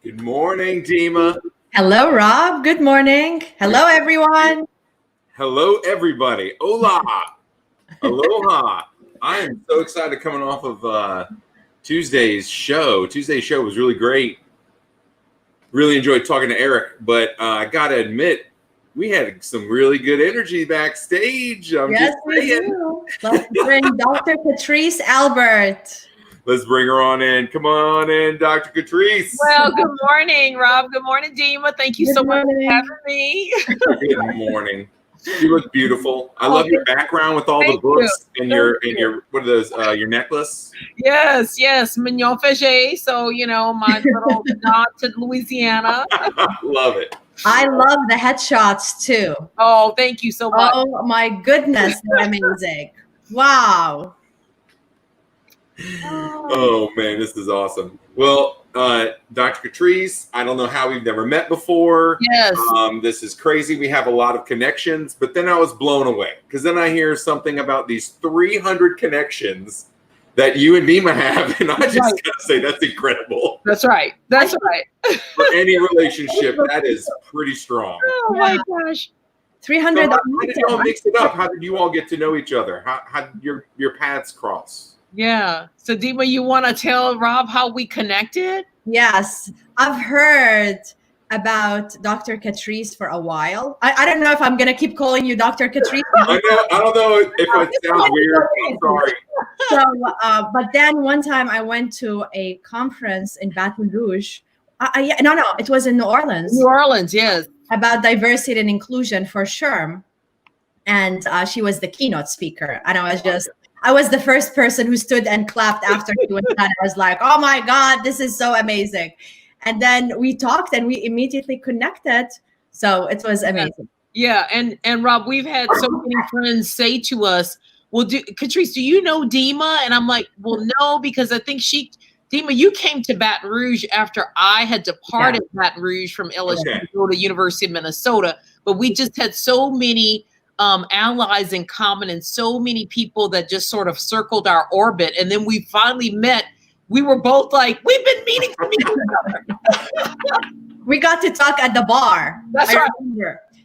Good morning, Dima. Hello, Rob. Good morning. Hello, everyone. Hello, everybody. Hola. Aloha. I am so excited coming off of Tuesday's show. Today's show was really great. Really enjoyed talking to Eric, but I got to admit, we had some really good energy backstage. Yes, we do. Let's bring Dr. Katrice Albert. Let's bring her on in. Come on in, Dr. Katrice. Well, good morning, Rob. Good morning, Dima. Thank you so much for having me. Good morning. You look beautiful. I love your background with all the books and your what are those? Your necklace. Yes, Mignon Fege. So my little nod to Louisiana. Love it. I love the headshots too. Oh, thank you so much. Oh my goodness, they're amazing! Wow. Oh man, this is awesome. Well, Dr. Katrice, I don't know how we've never met before. Yes. This is crazy. We have a lot of connections, but then I was blown away because then I hear something about these 300 connections that you and Dima have, and I just gotta say that's incredible. That's right. That's right. For any relationship, that is pretty strong. Oh my gosh. 300. So how did y'all mix it up? How did you all get to know each other? How did your paths cross? Yeah. So Dima, you want to tell Rob how we connected? Yes, I've heard about Dr. Katrice for a while. I don't know if I'm gonna keep calling you Dr. Katrice. I don't know if it sounds weird. I'm sorry. So, but then one time I went to a conference in Baton Rouge. No, it was in New Orleans. New Orleans, yes. About diversity and inclusion for SHRM. And she was the keynote speaker. And I was the first person who stood and clapped after she was done. I was like, oh my God, this is so amazing. And then we talked and we immediately connected. So it was amazing. Yeah. And Rob, we've had so many friends say to us, well, Katrice, do you know Dima? And I'm like, well, no, because I think Dima, you came to Baton Rouge after I had departed Baton Rouge from LSU to go to University of Minnesota. But we just had so many allies in common and so many people that just sort of circled our orbit. And then we finally met. We were both like, we've been meeting from each other. We got to talk at the bar. That's right.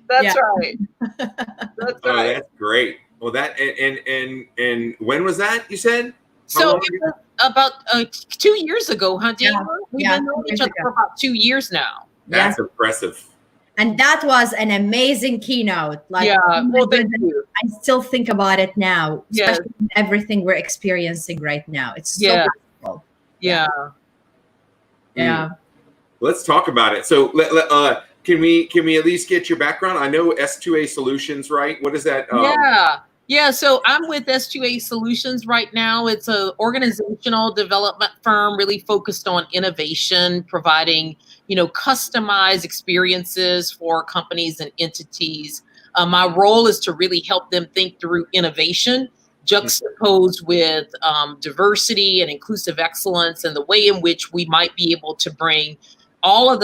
That's right. That's right. That's great. Well, that and when was that? You said? So it was about 2 years ago, huh, Dima? Yeah. We've been knowing each other for about 2 years now. That's impressive. And that was an amazing keynote. Like, well, thank you. I still think about it now, especially everything we're experiencing right now. It's so beautiful. Yeah. Let's talk about it. So, can we at least get your background? I know S2A Solutions, right? What is that? Yeah. So I'm with S2A Solutions right now. It's an organizational development firm really focused on innovation, providing customized experiences for companies and entities. My role is to really help them think through innovation, juxtaposed with diversity and inclusive excellence, and the way in which we might be able to bring all of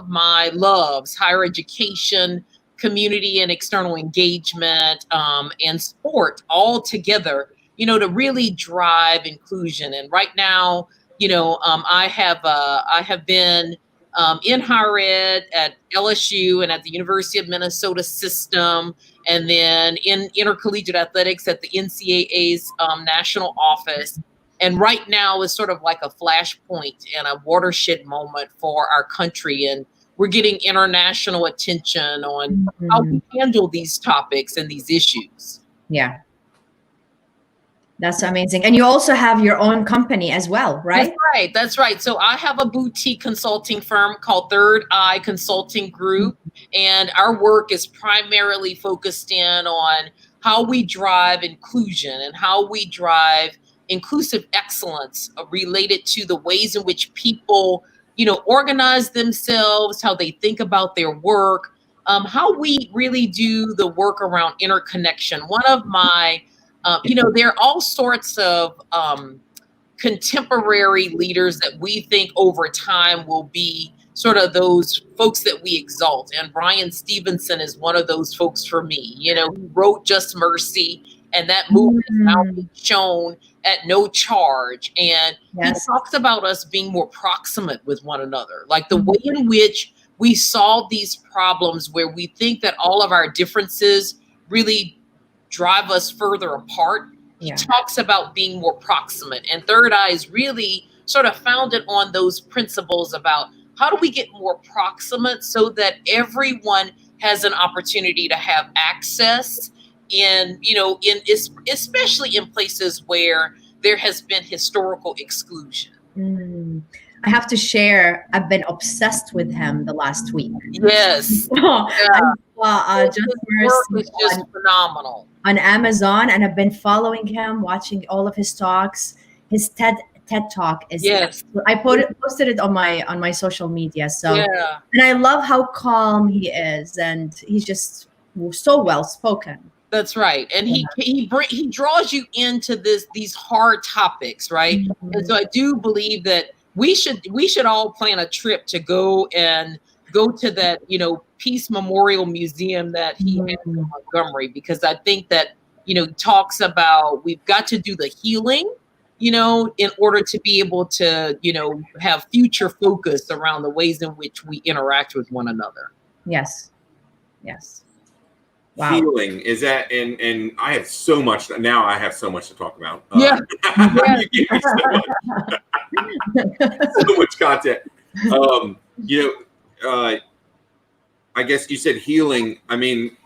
my loves, higher education, community and external engagement, and sport all together, to really drive inclusion. And right now, I have been in higher ed at LSU and at the University of Minnesota system, and then in intercollegiate athletics at the NCAA's national office. And right now is sort of like a flashpoint and a watershed moment for our country. And we're getting international attention on how we handle these topics and these issues. Yeah. That's amazing. And you also have your own company as well, right? That's right. So I have a boutique consulting firm called Third Eye Consulting Group. And our work is primarily focused in on how we drive inclusion and how we drive inclusive excellence related to the ways in which people organize themselves, how they think about their work, how we really do the work around interconnection. One of my, there are all sorts of contemporary leaders that we think over time will be sort of those folks that we exalt. And Brian Stevenson is one of those folks for me. He wrote Just Mercy, and that movement is now being shown at no charge. And Yes. he talks about us being more proximate with one another, like the way in which we solve these problems where we think that all of our differences really drive us further apart. He talks about being more proximate. And Third Eye is really sort of founded on those principles about how do we get more proximate so that everyone has an opportunity to have access in, especially in places where there has been historical exclusion. I have to share, I've been obsessed with him the last week. Yes. I saw Just Mercy is just phenomenal on Amazon, and I've been following him, watching all of his talks. His TED Talk is I posted it on my social media. So and I love how calm he is, and he's just so well spoken. That's right. And he draws you into these hard topics, right? And so I do believe that we should all plan a trip to go to that, Peace Memorial Museum that he has in Montgomery, because I think that, talks about we've got to do the healing, in order to be able to, have future focus around the ways in which we interact with one another. Yes. Wow. Healing is that, and I have so much now. I have so much to talk about. You gave me so much content. I guess you said healing. I mean,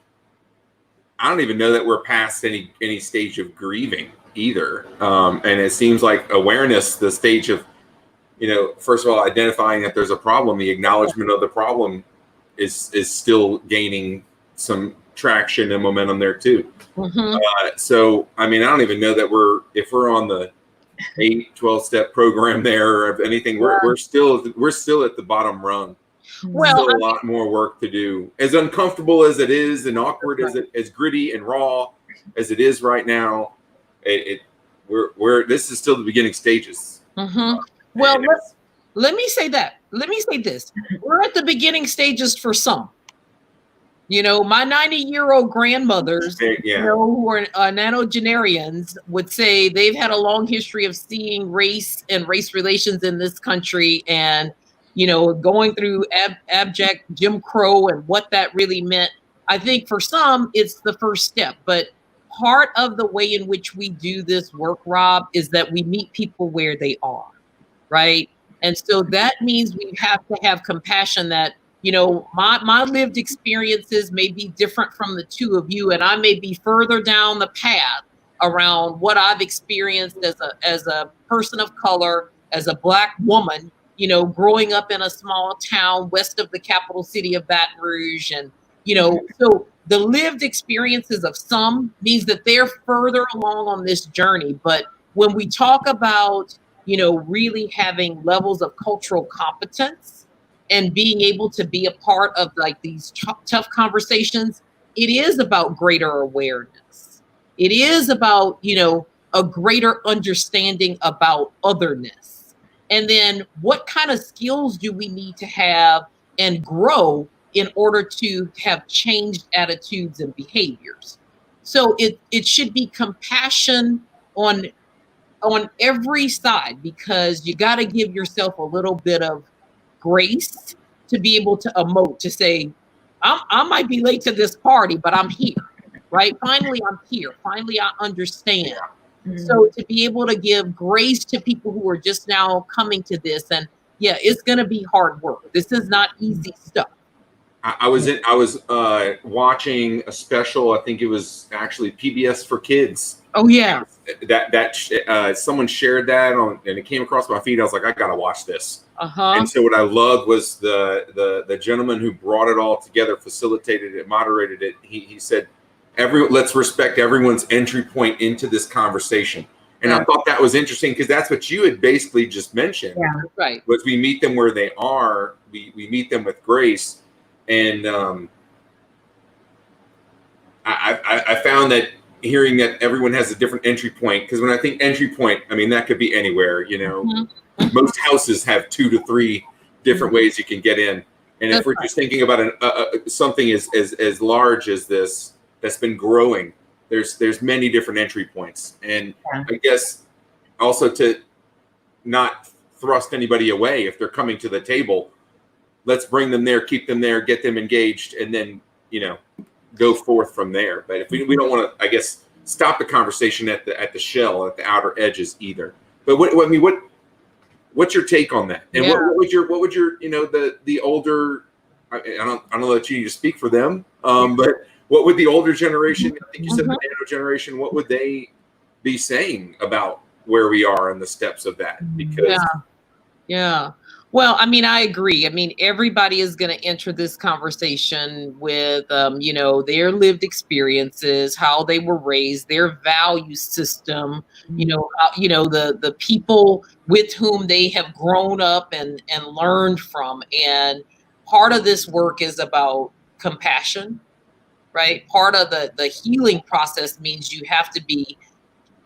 I don't even know that we're past any stage of grieving either. And it seems like awareness, the stage of, first of all, identifying that there's a problem, the acknowledgement of the problem is still gaining some traction and momentum there too. So, I mean, I don't even know that if we're on the 12-step program there or anything, we're still at the bottom rung. Well, still a lot more work to do. As uncomfortable as it is and awkward as gritty and raw as it is right now, this is still the beginning stages. Well, let me say that. Let me say this. We're at the beginning stages for some. My 90-year-old grandmothers, who are nonagenarians, would say they've had a long history of seeing race and race relations in this country, and going through abject Jim Crow and what that really meant. I think for some, it's the first step. But part of the way in which we do this work, Rob, is that we meet people where they are, right? And so that means we have to have compassion that, my lived experiences may be different from the two of you, and I may be further down the path around what I've experienced as a person of color, as a Black woman, growing up in a small town west of the capital city of Baton Rouge. And, so the lived experiences of some means that they're further along on this journey. But when we talk about, really having levels of cultural competence and being able to be a part of like these tough conversations, it is about greater awareness. It is about, a greater understanding about otherness. And then what kind of skills do we need to have and grow in order to have changed attitudes and behaviors? So it should be compassion on every side, because you got to give yourself a little bit of grace to be able to emote, to say, I might be late to this party, but I'm here, right? Finally, I'm here. Finally, I understand. So to be able to give grace to people who are just now coming to this, and it's going to be hard work. This is not easy stuff. I was watching a special. I think it was actually PBS for Kids. Oh yeah. That someone shared that and it came across my feed. I was like, I gotta watch this. And so what I loved was the gentleman who brought it all together, facilitated it, moderated it. He said, let's respect everyone's entry point into this conversation. And I thought that was interesting, because that's what you had basically just mentioned. Yeah. Right. Was we meet them where they are. We meet them with grace. And I found that hearing that everyone has a different entry point, because when I think entry point, I mean, that could be anywhere, Most houses have 2 to 3 different ways you can get in. And if we're just thinking about something as large as this that's been growing, there's many different entry points. And I guess also to not thrust anybody away if they're coming to the table. Let's bring them there, keep them there, get them engaged, and then, go forth from there. But if we don't want to, I guess, stop the conversation at the shell, at the outer edges either. But what's your take on that? And what would your the older, I don't know that you need to speak for them, but what would the older generation, I think you said the nano generation, what would they be saying about where we are in the steps of that? Because well, I mean, I agree. I mean, everybody is going to enter this conversation with, their lived experiences, how they were raised, their value system, the people with whom they have grown up and learned from. And part of this work is about compassion, right? Part of the healing process means you have to be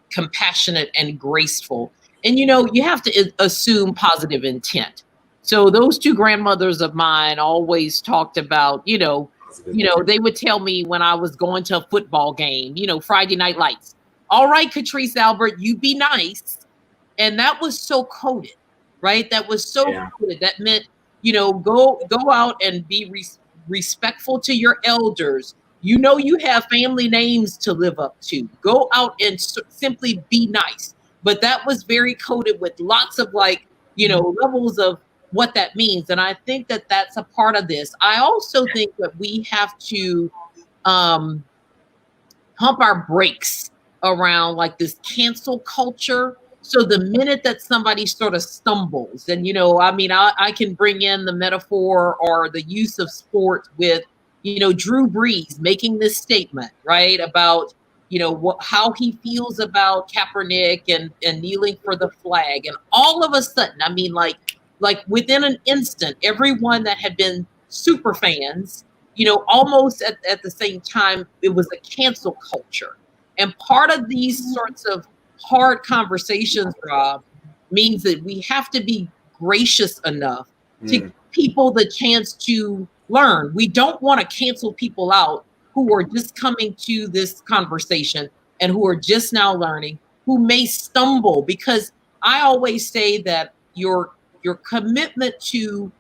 compassionate and graceful. And, you have to assume positive intent. So those two grandmothers of mine always talked about, they would tell me when I was going to a football game, Friday Night Lights. All right, Katrice, Albert, you be nice. And that was so coded, right? That was so coded. That meant, go out and be respectful to your elders. You have family names to live up to. Go out and simply be nice. But that was very coded with lots of levels of what that means. And I think that that's a part of this. I also think that we have to pump our brakes around this cancel culture. So the minute that somebody sort of stumbles, and, I can bring in the metaphor or the use of sport with, Drew Brees making this statement, right, about, how he feels about Kaepernick and kneeling for the flag. And all of a sudden, I mean, like within an instant, everyone that had been super fans, almost at the same time, it was a cancel culture. And part of these sorts of hard conversations, Rob, means that we have to be gracious enough to give people the chance to learn. We don't want to cancel people out who are just coming to this conversation and who are just now learning, who may stumble, because I always say that your commitment to,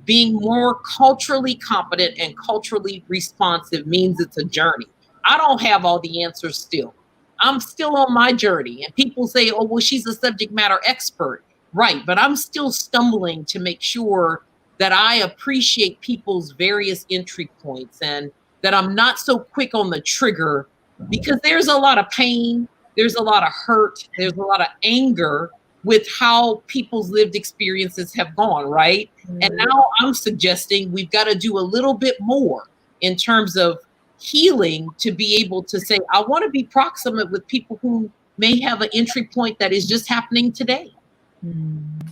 being more culturally competent and culturally responsive means it's a journey. I don't have all the answers still. I'm still on my journey. And people say, oh, well, she's a subject matter expert. Right. But I'm still stumbling to make sure that I appreciate people's various entry points and that I'm not so quick on the trigger, because there's a lot of pain. There's a lot of hurt. There's a lot of anger with how people's lived experiences have gone, right? And now I'm suggesting we've got to do a little bit more in terms of healing to be able to say, I want to be proximate with people who may have an entry point that is just happening today.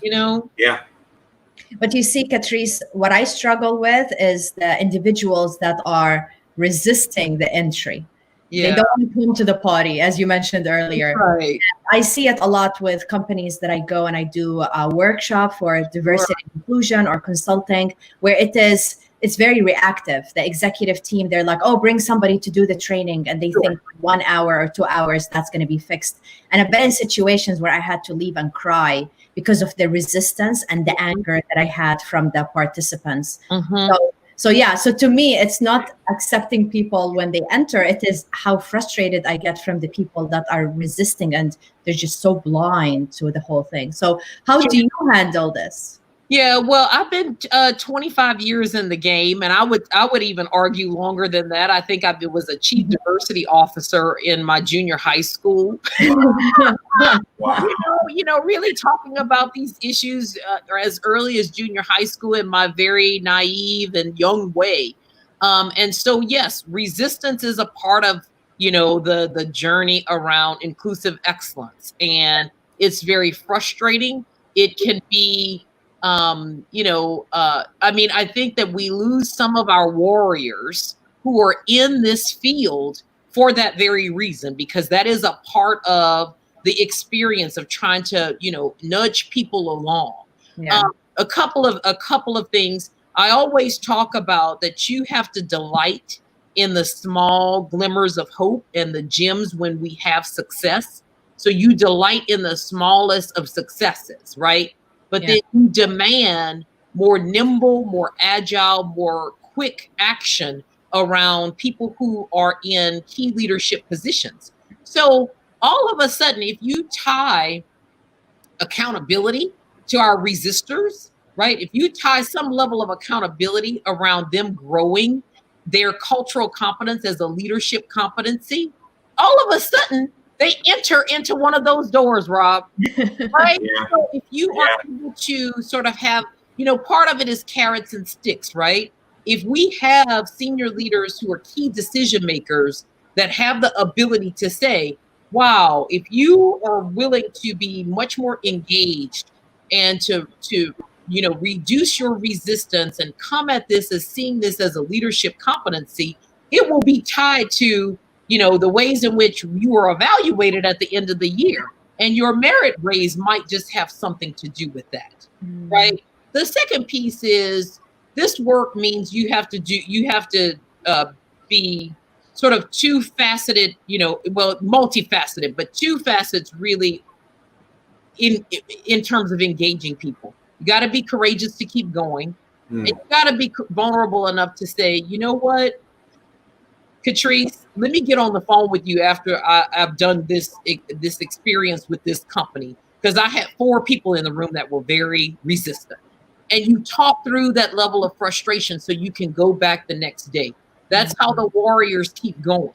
Yeah. But you see, Katrice, what I struggle with is the individuals that are resisting the entry. They don't want to come to the party, as you mentioned earlier. Right. I see it a lot with companies that I go and I do a workshop for diversity and inclusion or consulting, where it's very reactive. The executive team, they're like, oh, bring somebody to do the training. And they think 1 hour or 2 hours, that's going to be fixed. And I've been in situations where I had to leave and cry because of the resistance and the anger that I had from the participants. So to me, it's not accepting people when they enter. It is how frustrated I get from the people that are resisting and they're just so blind to the whole thing. So how do you handle this? Yeah, well, I've been 25 years in the game, and I would even argue longer than that. I think I was a chief diversity officer in my junior high school. Wow. Really talking about these issues as early as junior high school in my very naive and young way. And so, yes, resistance is a part of, the journey around inclusive excellence, and it's very frustrating. It can be I think that we lose some of our warriors who are in this field for that very reason, because that is a part of the experience of trying to, nudge people along. Yeah. A couple of things. I always talk about that you have to delight in the small glimmers of hope and the gems when we have success. So you delight in the smallest of successes, right? But then you demand more nimble, more agile, more quick action around people who are in key leadership positions. So all of a sudden, if you tie accountability to our resistors, right? If you tie some level of accountability around them growing their cultural competence as a leadership competency, all of a sudden they enter into one of those doors, Rob, right? Yeah. So if you are able to sort of have, part of it is carrots and sticks, right? If we have senior leaders who are key decision makers that have the ability to say, wow, if you are willing to be much more engaged and to reduce your resistance and come at this as seeing this as a leadership competency, it will be tied to the ways in which you are evaluated at the end of the year, and your merit raise might just have something to do with that, right? The second piece is this work means you have to be sort of two-faceted, multifaceted, but two facets really in terms of engaging people. You got to be courageous to keep going. And you got to be vulnerable enough to say, you know what, Katrice, let me get on the phone with you after I've done this experience with this company, because I had 4 people in the room that were very resistant. And you talk through that level of frustration so you can go back the next day. That's how the warriors keep going,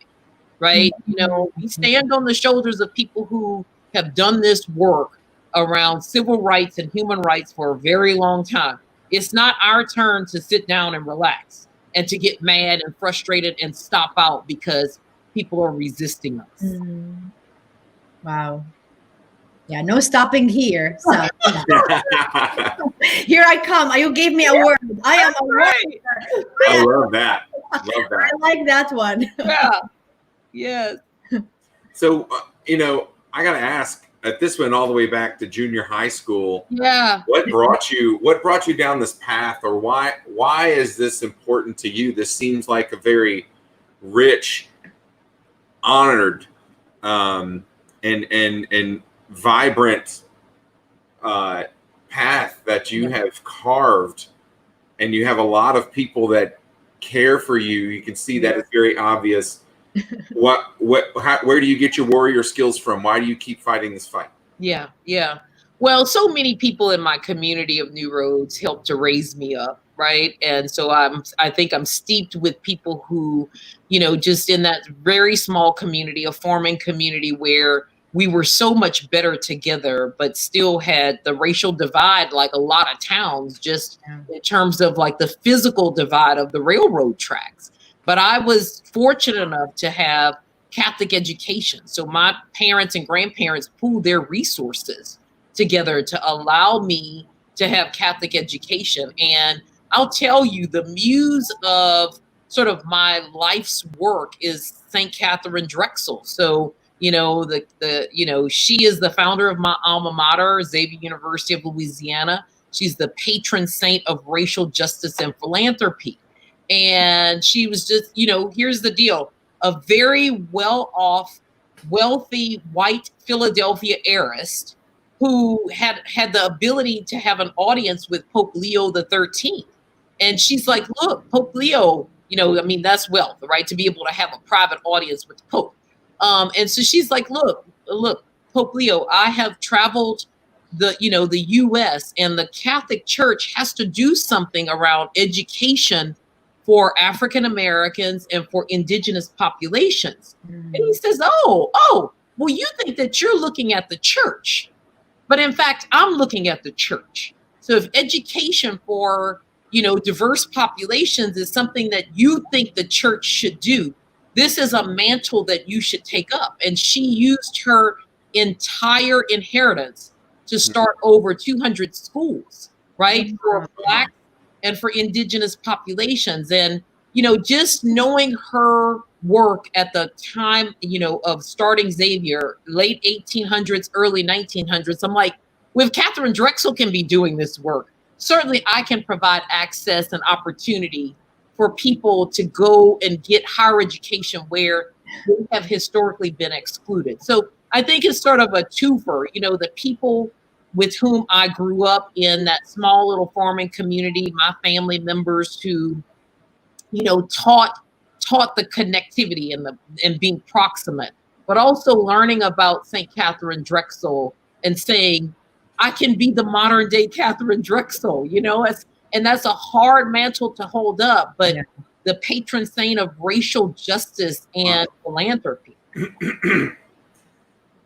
right? We stand on the shoulders of people who have done this work around civil rights and human rights for a very long time. It's not our turn to sit down and relax and to get mad and frustrated and stop out because people are resisting us. Wow. Yeah, no stopping here. So here I come. You gave me a word. I am a warrior. I love that. Love that. I like that one. Yeah. Yes. So, I got to ask, this went all the way back to junior high school. Yeah. What brought you down this path, or why is this important to you? This seems like a very rich, honored, and vibrant path that you have carved, and you have a lot of people that care for you. You can see that it's very obvious. Where do you get your warrior skills from? Why do you keep fighting this fight? Yeah. Well, so many people in my community of New Roads helped to raise me up, right? And so I think I'm steeped with people who, just in that very small community, a farming community where we were so much better together, but still had the racial divide, like a lot of towns, just in terms of like the physical divide of the railroad tracks. But I was fortunate enough to have Catholic education. So my parents and grandparents pooled their resources together to allow me to have Catholic education. And I'll tell you, the muse of sort of my life's work is St. Catherine Drexel. So, she is the founder of my alma mater, Xavier University of Louisiana. She's the patron saint of racial justice and philanthropy. And she was just, here's the deal, a very well-off, wealthy white Philadelphia heiress who had the ability to have an audience with Pope Leo XIII. And she's like, look, Pope Leo, that's wealth, right? To be able to have a private audience with the Pope. And so she's like, look, Pope Leo, I have traveled the U.S. and the Catholic Church has to do something around education for African Americans and for indigenous populations. And he says, oh, well, you think that you're looking at the church, but in fact, I'm looking at the church. So if education for, diverse populations is something that you think the church should do, this is a mantle that you should take up. And she used her entire inheritance to start over 200 schools, right? For Black and for indigenous populations. And, just knowing her work at the time, of starting Xavier, late 1800s, early 1900s, I'm like, if Catherine Drexel can be doing this work, certainly I can provide access and opportunity for people to go and get higher education where they have historically been excluded. So I think it's sort of a twofer. You know, the people with whom I grew up in that small little farming community, my family members who, you know, taught the connectivity and being proximate, but also learning about St. Catherine Drexel and saying, I can be the modern day Catherine Drexel, you know, and that's a hard mantle to hold up, but the patron saint of racial justice and philanthropy.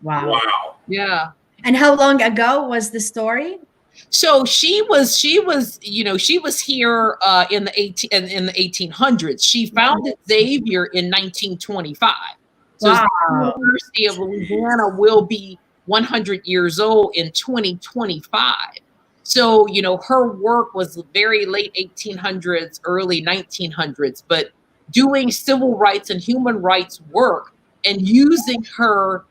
Wow. Yeah. And how long ago was the story? So she was, you know, she was here in the 1800s. She founded Xavier in 1925. So Wow. the University of Louisiana will be 100 years old in 2025. So, you know, her work was very late 1800s, early 1900s, but doing civil rights and human rights work and using her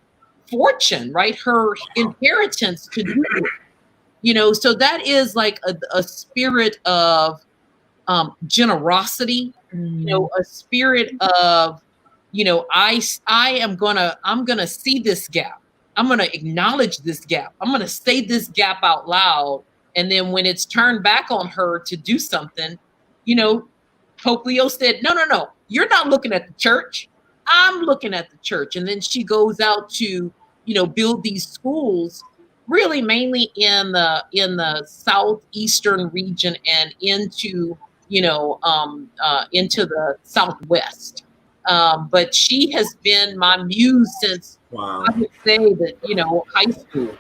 fortune, right, her inheritance to do it. You know, so that is like a spirit of generosity, you know, a spirit of, you know, I'm gonna see this gap. I'm gonna acknowledge this gap. I'm gonna say this gap out loud. And then when it's turned back on her to do something, you know, Pope Leo said, no, you're not looking at the church. I'm looking at the church. And then she goes out to, you know, build these schools, really mainly in the southeastern region and into, you know, into the southwest. But she has been my muse since, I would say that, you know, high school.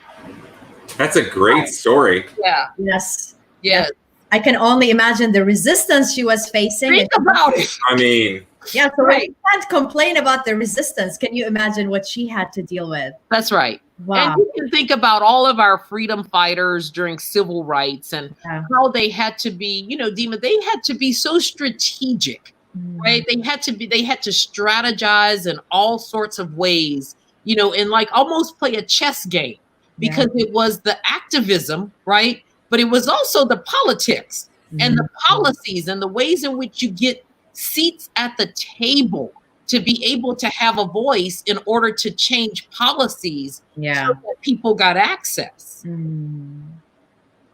That's a great story. Yeah. Yes. Yeah. I can only imagine the resistance she was facing. Think about it. I mean, yeah, so you can't complain about the resistance. Can you imagine what she had to deal with? That's right. Wow. And you can think about all of our freedom fighters during civil rights and how they had to be, you know, Dima, they had to be so strategic, right? They had to strategize in all sorts of ways, you know, and like almost play a chess game because it was the activism, right? But it was also the politics and the policies and the ways in which you get seats at the table to be able to have a voice in order to change policies so that people got access.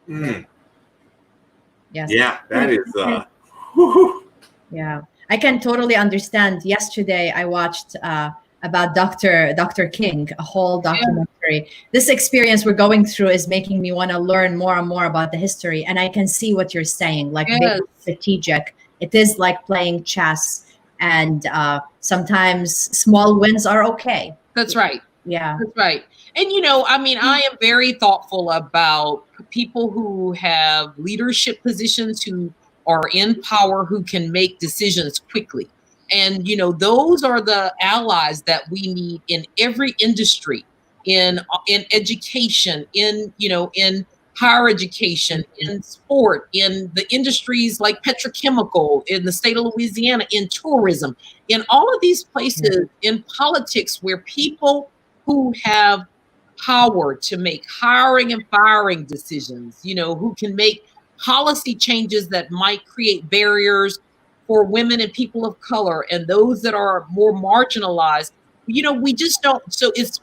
Yes. Yeah, that is yeah, I can totally understand. Yesterday I watched about Dr. King, a whole documentary. This experience we're going through is making me want to learn more and more about the history. And I can see what you're saying, like being strategic. It is like playing chess. And sometimes small wins are okay. That's right. Yeah. That's right. And, you know, I mean, I am very thoughtful about people who have leadership positions, who are in power, who can make decisions quickly. And, you know, those are the allies that we need in every industry, in education, in, you know, in higher education, in sport, in the industries like petrochemical, in the state of Louisiana, in tourism, in all of these places, in politics, where people who have power to make hiring and firing decisions, you know, who can make policy changes that might create barriers for women and people of color and those that are more marginalized, you know, we just don't. So it's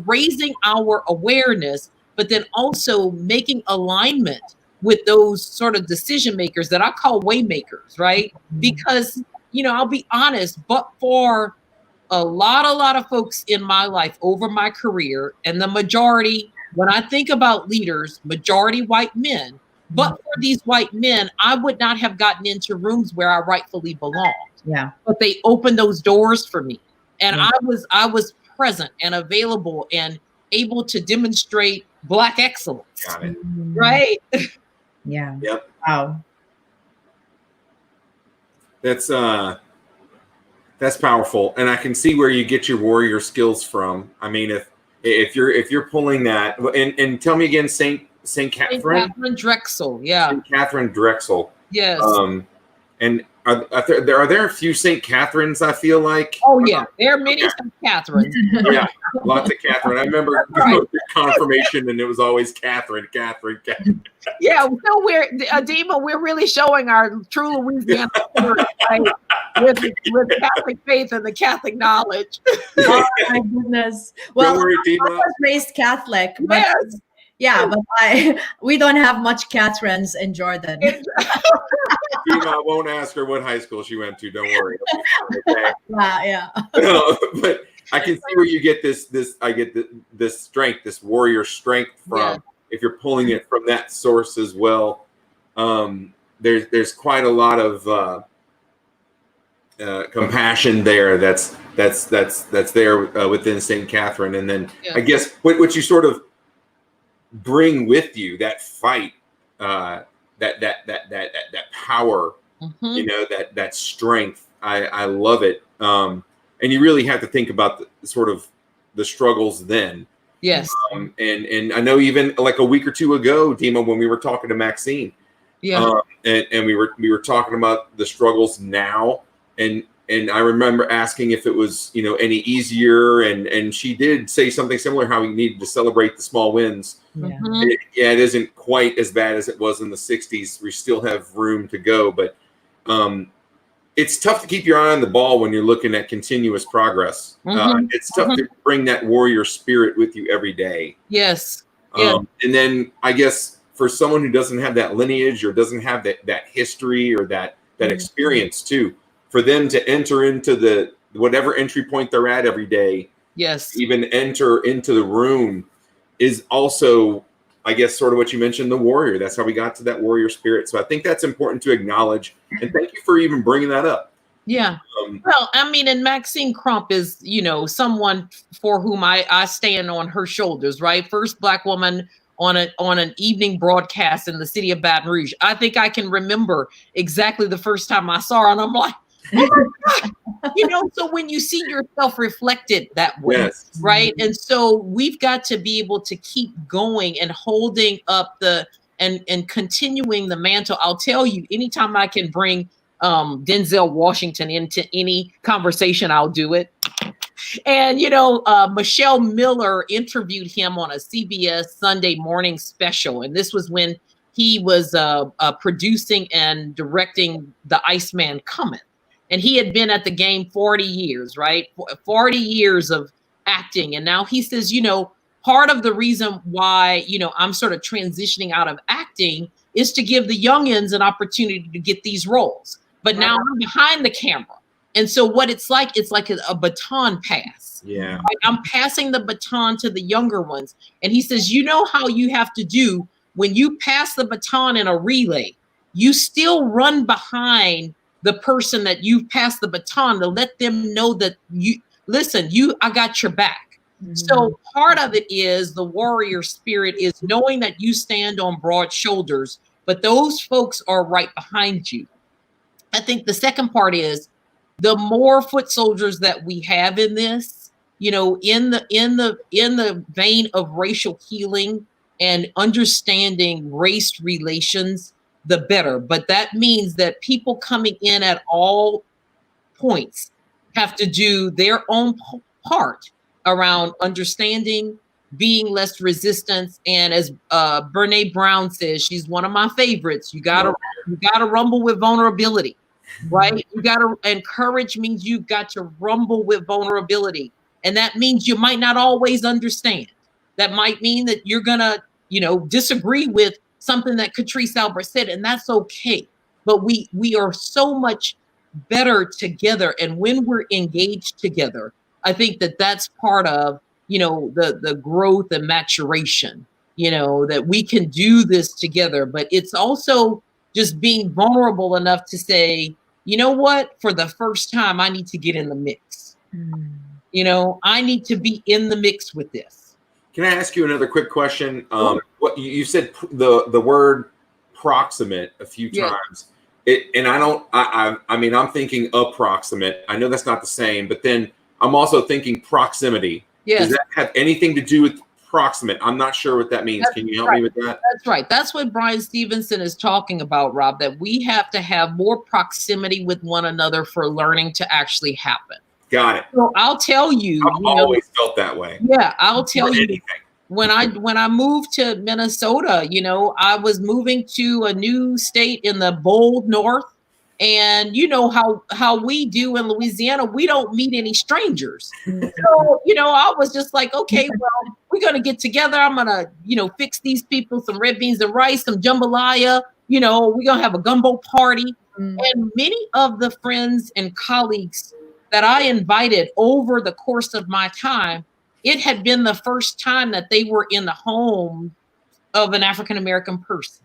raising our awareness, but then also making alignment with those sort of decision makers that I call waymakers, right? Because, you know, I'll be honest, but for a lot of folks in my life over my career, and the majority, when I think about leaders, majority white men, but for these white men, I would not have gotten into rooms where I rightfully belonged. Yeah. But they opened those doors for me. And I was present and available and able to demonstrate Black excellence. got it. Right? Yeah. Yep. Wow. That's powerful. And I can see where you get your warrior skills from. I mean, if you're pulling that, and tell me again, St. Catherine? St. Catherine Drexel, yeah. St. Catherine Drexel. Yes. And are there a few St. Catherines, I feel like? Oh, yeah. There are many St. Catherines. Yeah, lots of Catherine. I remember going through confirmation, and it was always Catherine. Yeah, so Dima, we're really showing our true Louisiana spirit, right? with Catholic faith and the Catholic knowledge. Oh my goodness. Well, Don't worry, I Dima. was raised Catholic, but Yes. yeah, but we don't have much Catherine's in Jordan. Dima, I won't ask her what high school she went to. Don't worry. Okay? Yeah. No, but I can see where you get this. I get this strength, this warrior strength from. Yeah. If you're pulling it from that source as well, there's quite a lot of compassion there. That's there within Saint Catherine, and then I guess what you sort of bring with you, that fight, that power, you know, that strength. I love it. And you really have to think about the struggles then. Yes. And I know even like a week or two ago, Dima, when we were talking to Maxine, and we were talking about the struggles now, and I remember asking if it was, you know, any easier, and she did say something similar, how we needed to celebrate the small wins. It isn't quite as bad as it was in the 60s. We still have room to go, but it's tough to keep your eye on the ball when you're looking at continuous progress. It's tough to bring that warrior spirit with you every day. Yes. And then I guess for someone who doesn't have that lineage or doesn't have that history or that experience too, for them to enter into the whatever entry point they're at every day, even enter into the room, is also, I guess, sort of what you mentioned, the warrior. That's how we got to that warrior spirit. So I think that's important to acknowledge. And thank you for even bringing that up. Yeah. Well, I mean, and Maxine Crump is, you know, someone for whom I stand on her shoulders, right? First Black woman on an evening broadcast in the city of Baton Rouge. I think I can remember exactly the first time I saw her, and I'm like, oh my God. You know, so when you see yourself reflected that way, right? And so we've got to be able to keep going and holding up and continuing the mantle. I'll tell you, anytime I can bring Denzel Washington into any conversation, I'll do it. And, you know, Michelle Miller interviewed him on a CBS Sunday morning special. And this was when he was producing and directing The Iceman Cometh. And he had been at the game 40 years, right? 40 years of acting. And now he says, you know, part of the reason why, you know, I'm sort of transitioning out of acting is to give the youngins an opportunity to get these roles. But now I'm behind the camera. And so what it's like a baton pass. Yeah. Right? I'm passing the baton to the younger ones. And he says, you know how you have to do when you pass the baton in a relay, you still run behind the person that you've passed the baton to let them know that I got your back. So part of it is the warrior spirit is knowing that you stand on broad shoulders, but those folks are right behind you. I think the second part is the more foot soldiers that we have in this, you know, in the vein of racial healing and understanding race relations, the better. But that means that people coming in at all points have to do their own part around understanding, being less resistance. And as Brene Brown says, she's one of my favorites. You gotta rumble with vulnerability, right? And courage means you got to rumble with vulnerability. And that means you might not always understand. That might mean that you're gonna, you know, disagree with something that Katrice Albert said, and that's okay. But we are so much better together. And when we're engaged together, I think that that's part of, you know, the growth and maturation, you know, that we can do this together. But it's also just being vulnerable enough to say, you know what, for the first time, I need to get in the mix. You know, I need to be in the mix with this. Can I ask you another quick question? What you said the word proximate a few times. I mean, I'm thinking approximate. I know that's not the same, but then I'm also thinking proximity. Yes. Does that have anything to do with proximate? I'm not sure what that means. Can you help me with that? That's right. That's what Brian Stevenson is talking about, Rob, that we have to have more proximity with one another for learning to actually happen. Got it. So I'll tell you. I've always felt that way. Yeah, I'll tell you. When I moved to Minnesota, you know, I was moving to a new state in the bold north, And you know how we do in Louisiana, we don't meet any strangers. So, you know, I was just like, okay, well, we're going to get together. I'm going to, you know, fix these people some red beans and rice, some jambalaya. You know, we're going to have a gumbo party. And many of the friends and colleagues that I invited over the course of my time, it had been the first time that they were in the home of an African-American person.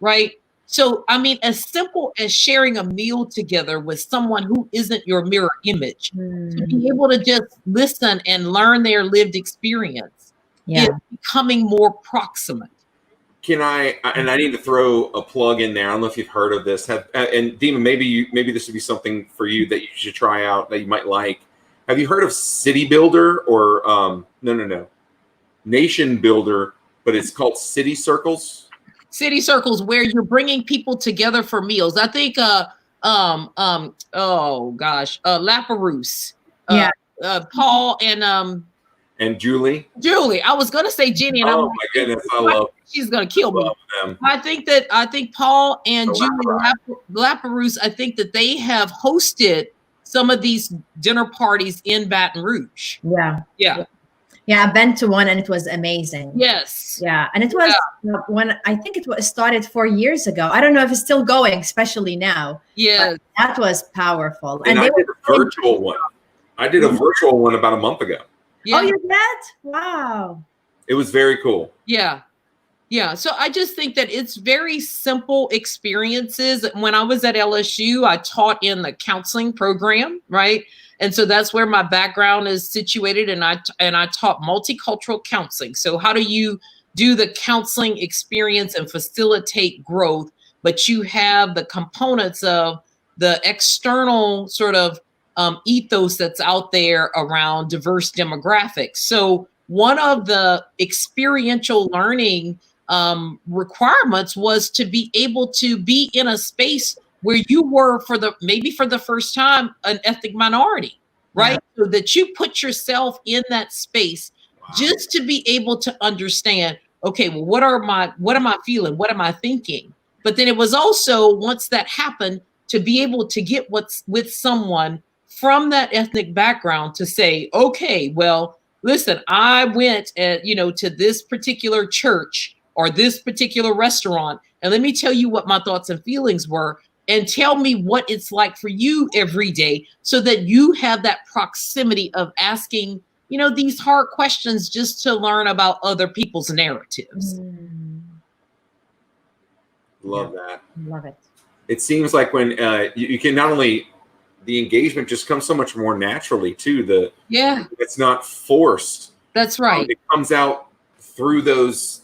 Right? So, I mean, as simple as sharing a meal together with someone who isn't your mirror image, to be able to just listen and learn their lived experience is becoming more proximate. Can I, and I need to throw a plug in there. I don't know if you've heard of this. And Dima, maybe this would be something for you that you should try out that you might like. Have you heard of City Builder or no, Nation Builder, but it's called City Circles? City Circles, where you're bringing people together for meals. I think, Laperouse, Paul and Julie. I was gonna say Jenny, and my goodness, I love. She's gonna kill me. Them. I think Paul and Julie Laperouse, I think that they have hosted some of these dinner parties in Baton Rouge. Yeah, I've been to one and it was amazing. Yes. Yeah, and it was when I think it was started 4 years ago. I don't know if it's still going, especially now. Yeah, that was powerful. And I did a virtual one. I did a virtual one about a month ago. Yeah. Oh, you did? Wow. It was very cool. Yeah. Yeah. So I just think that it's very simple experiences. When I was at LSU, I taught in the counseling program, right? And so that's where my background is situated. And I taught multicultural counseling. So how do you do the counseling experience and facilitate growth, but you have the components of the external sort of ethos that's out there around diverse demographics. So one of the experiential learning requirements was to be able to be in a space where you were maybe for the first time an ethnic minority, right? So that you put yourself in that space just to be able to understand, okay, well, what am I feeling? What am I thinking? But then it was also, once that happened, to be able to get what's with someone from that ethnic background to say, okay, well, listen, I went to this particular church or this particular restaurant, and let me tell you what my thoughts and feelings were, and tell me what it's like for you every day, so that you have that proximity of asking, these hard questions just to learn about other people's narratives. Love that. Love it. It seems like when you can not only, the engagement just comes so much more naturally too. It's not forced. That's right. It comes out through those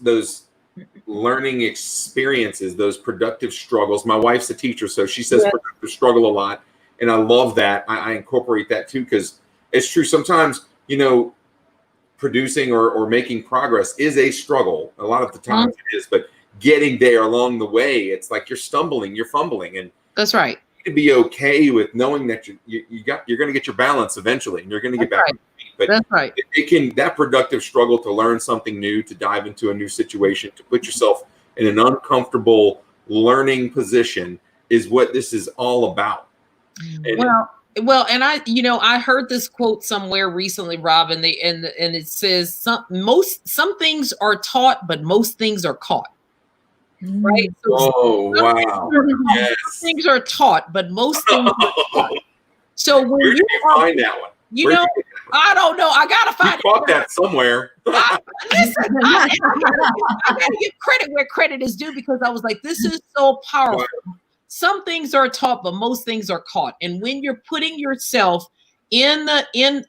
learning experiences, those productive struggles. My wife's a teacher, so she says productive struggle a lot, and I love that. I incorporate that too, because it's true. Sometimes, producing or making progress is a struggle. A lot of the times it is, but getting there along the way, it's like you're stumbling, you're fumbling, and that's right. To be okay with knowing that you're going to get your balance eventually, and you're going to get back. But that's right. That productive struggle to learn something new, to dive into a new situation, to put yourself in an uncomfortable learning position is what this is all about. And well, and I heard this quote somewhere recently, Rob, and it says some things are taught, but most things are caught. Right? So wow. Yes. Some things are taught, but most things are caught. So when where did you find that one? I don't know. I gotta find that somewhere. Listen, I gotta give credit where credit is due, because I was like, this is so powerful. Some things are taught, but most things are caught. And when you're putting yourself in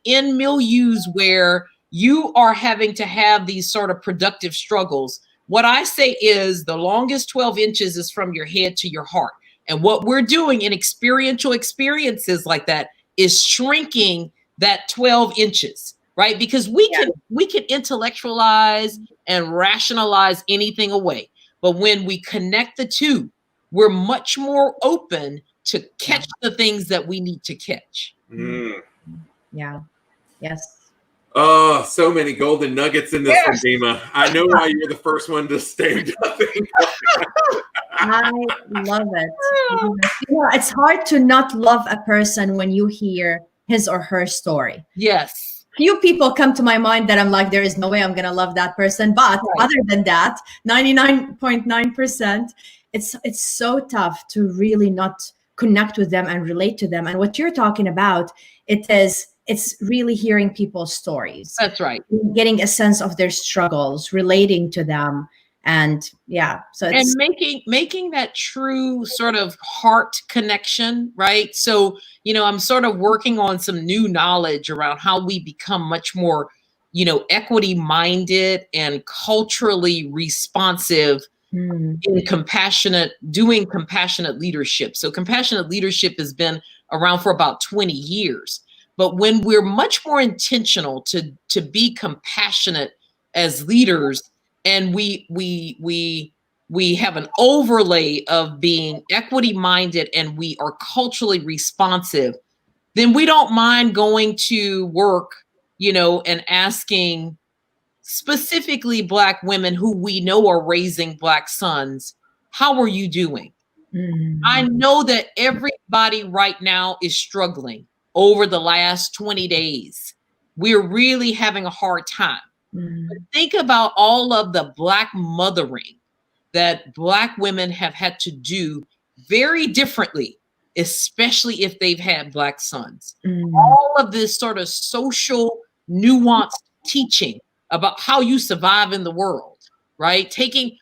milieus where you are having to have these sort of productive struggles, what I say is the longest 12 inches is from your head to your heart. And what we're doing in experiential experiences like that is shrinking that 12 inches, right? Because we can intellectualize and rationalize anything away. But when we connect the two, we're much more open to catch the things that we need to catch. Yeah. Yes. Oh, so many golden nuggets in this one, Dima. I know why you're the first one to stay. I love it. It's hard to not love a person when you hear his or her story. Yes. Few people come to my mind that I'm like, there is no way I'm going to love that person. But other than that, 99.9%, it's so tough to really not connect with them and relate to them. And what you're talking about, it's really hearing people's stories. That's right. Getting a sense of their struggles, relating to them. And yeah, so it's making that true sort of heart connection, right? So, I'm sort of working on some new knowledge around how we become much more, equity minded and culturally responsive in doing compassionate leadership. So compassionate leadership has been around for about 20 years. But when we're much more intentional to be compassionate as leaders, and we have an overlay of being equity minded and we are culturally responsive, then we don't mind going to work, and asking specifically Black women who we know are raising Black sons, how are you doing? I know that everybody right now is struggling over the last 20 days. We're really having a hard time. But think about all of the Black mothering that Black women have had to do very differently, especially if they've had Black sons. All of this sort of social nuanced teaching about how you survive in the world, right? Taking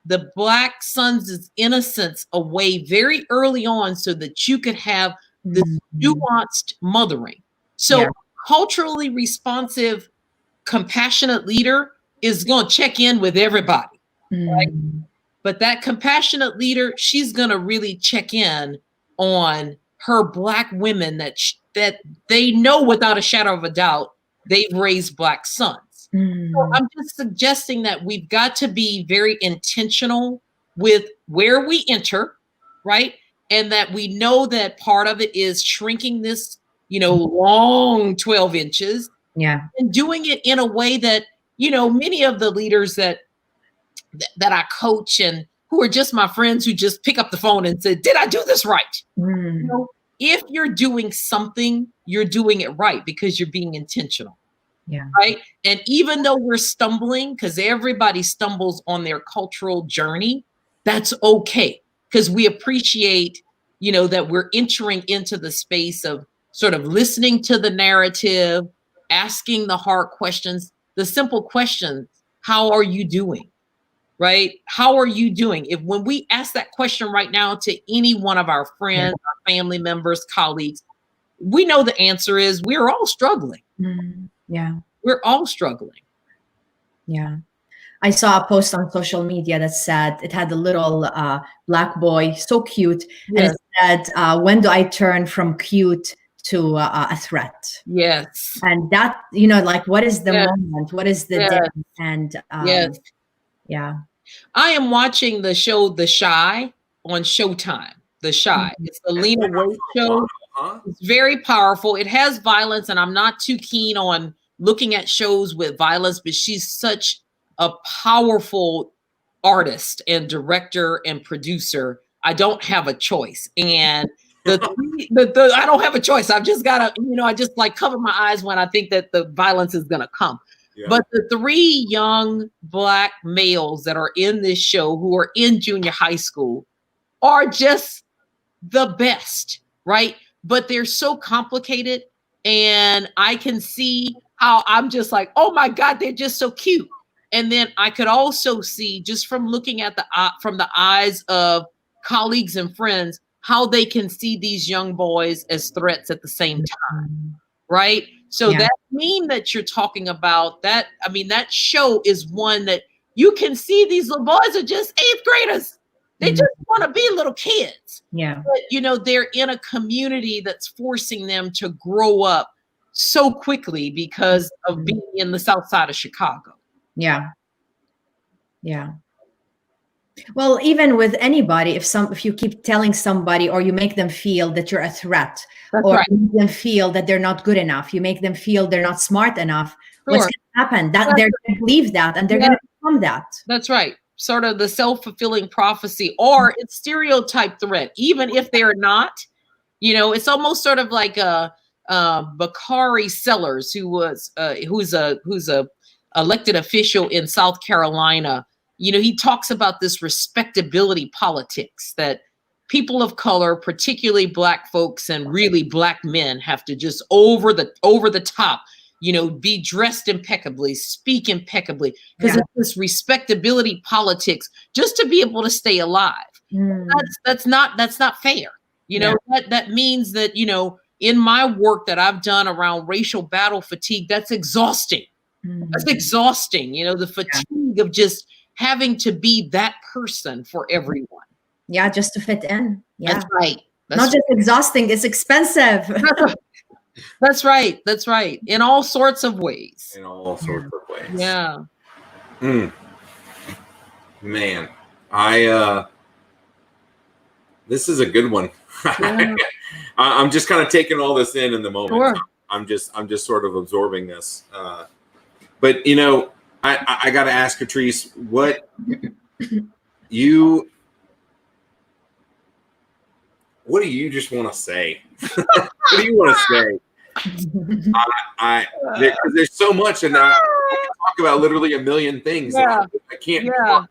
the Black sons' innocence away very early on so that you could have this nuanced mothering. So culturally responsive, compassionate leader is going to check in with everybody, right? But that compassionate leader, she's going to really check in on her Black women that they know without a shadow of a doubt they've raised Black sons. So I'm just suggesting that we've got to be very intentional with where we enter, right? And that we know that part of it is shrinking this, long 12 inches. Yeah. And doing it in a way that, many of the leaders that I coach and who are just my friends who just pick up the phone and say, did I do this right? If you're doing something, you're doing it right because you're being intentional. Yeah. Right. And even though we're stumbling, because everybody stumbles on their cultural journey, that's okay. Because we appreciate, that we're entering into the space of sort of listening to the narrative, asking the hard questions, the simple questions. How are you doing? Right? How are you doing? When we ask that question right now to any one of our friends, our family members, colleagues, we know the answer is we're all struggling. Yeah. We're all struggling. Yeah. I saw a post on social media that said it had a little Black boy, so cute. Yes. And it said, when do I turn from cute to a threat? Yes. And that, like, what is the moment? What is the day? And yeah. I am watching the show The Chi on Showtime. The Chi. It's the Lena Waithe show. It's very powerful. It has violence, and I'm not too keen on looking at shows with violence, but she's such a powerful artist and director and producer. I don't have a choice. And I don't have a choice. I've just got to, I just like cover my eyes when I think that the violence is going to come. Yeah. But the 3 young Black males that are in this show who are in junior high school are just the best, right? But they're so complicated. And I can see how I'm just like, oh my God, they're just so cute. And then I could also see, just from looking at from the eyes of colleagues and friends, how they can see these young boys as threats at the same time, right? So that meme that you're talking about, that show is one that you can see these little boys are just 8th graders. They just want to be little kids. Yeah. But, they're in a community that's forcing them to grow up so quickly because of being in the South Side of Chicago. Yeah. Yeah. Well, even with anybody, if you keep telling somebody or you make them feel that you're a threat, you make them feel that they're not good enough, you make them feel they're not smart enough, what's going to happen? They're going to believe that and they're going to become that. That's right. sort of the self-fulfilling prophecy, or it's stereotype threat, even if they're not. It's almost sort of like Bakari Sellers, who's a elected official in South Carolina. He talks about this respectability politics that people of color, particularly Black folks and really Black men, have to just over the top, be dressed impeccably, speak impeccably, because it's this respectability politics just to be able to stay alive. That's not fair. That means that, in my work that I've done around racial battle fatigue, that's exhausting. That's exhausting. The fatigue of just having to be that person for everyone. Yeah, just to fit in. Yeah. That's right. Not just exhausting, it's expensive. That's right. That's right. In all sorts of ways. Yeah. Man, this is a good one. Yeah. I'm just kind of taking all this in the moment. Sure. I'm just sort of absorbing this. But I got to ask Katrice, what do you just want to say? What do you want to say? There's so much, and I can talk about literally a million things. Yeah. I can't talk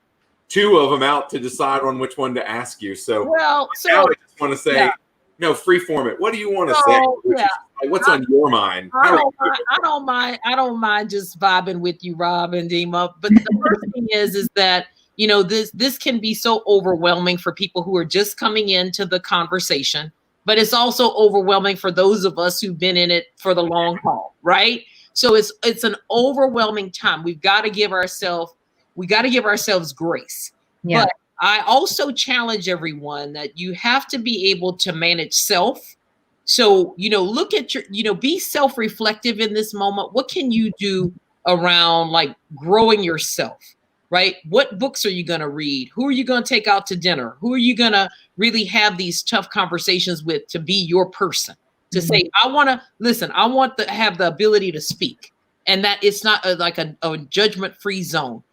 two of them out to decide on which one to ask you. So now I just want to say, free form it. What do you want to say? What's on your mind? I don't mind just vibing with you, Rob and Dima. But the first thing is that this can be so overwhelming for people who are just coming into the conversation, but it's also overwhelming for those of us who've been in it for the long haul, right? So it's an overwhelming time. We've got to give ourselves grace. Yeah. But I also challenge everyone that you have to be able to manage self. So, look at be self-reflective in this moment. What can you do around like growing yourself, right? What books are you going to read? Who are you going to take out to dinner? Who are you going to really have these tough conversations with to be your person? To say, I want to have the ability to speak, and that it's not like a judgment-free zone.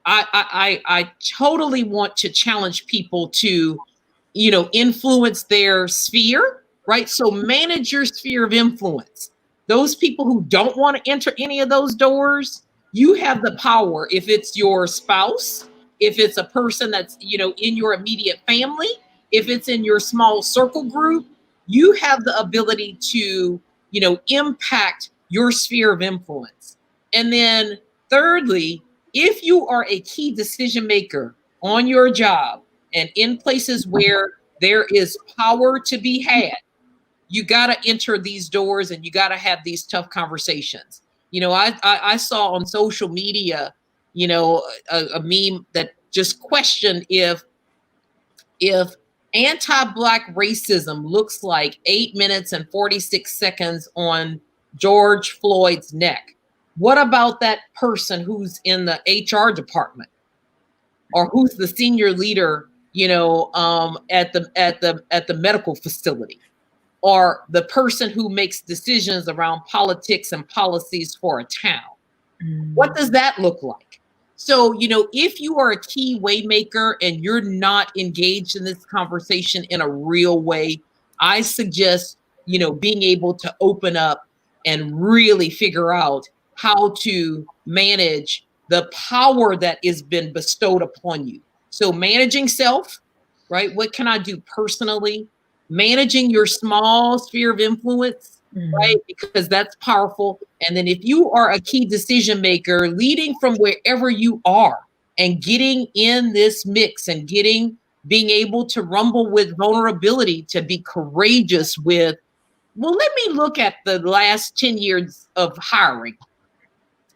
I totally want to challenge people to, influence their sphere, right? So manage your sphere of influence. Those people who don't want to enter any of those doors, you have the power. If it's your spouse, if it's a person that's, in your immediate family, if it's in your small circle group, you have the ability to, impact your sphere of influence. And then thirdly, if you are a key decision maker on your job and in places where there is power to be had, you got to enter these doors and you got to have these tough conversations. I saw on social media, a meme that just questioned if anti-Black racism looks like 8 minutes and 46 seconds on George Floyd's neck. What about that person who's in the HR department or who's the senior leader, at the medical facility, or the person who makes decisions around politics and policies for a town? What does that look like? So, if you are a key waymaker and you're not engaged in this conversation in a real way, I suggest, being able to open up and really figure out how to manage the power that has been bestowed upon you. So managing self, right? What can I do personally? Managing your small sphere of influence, right? Because that's powerful. And then if you are a key decision maker, leading from wherever you are and getting in this mix and being able to rumble with vulnerability, to be courageous with, well, let me look at the last 10 years of hiring.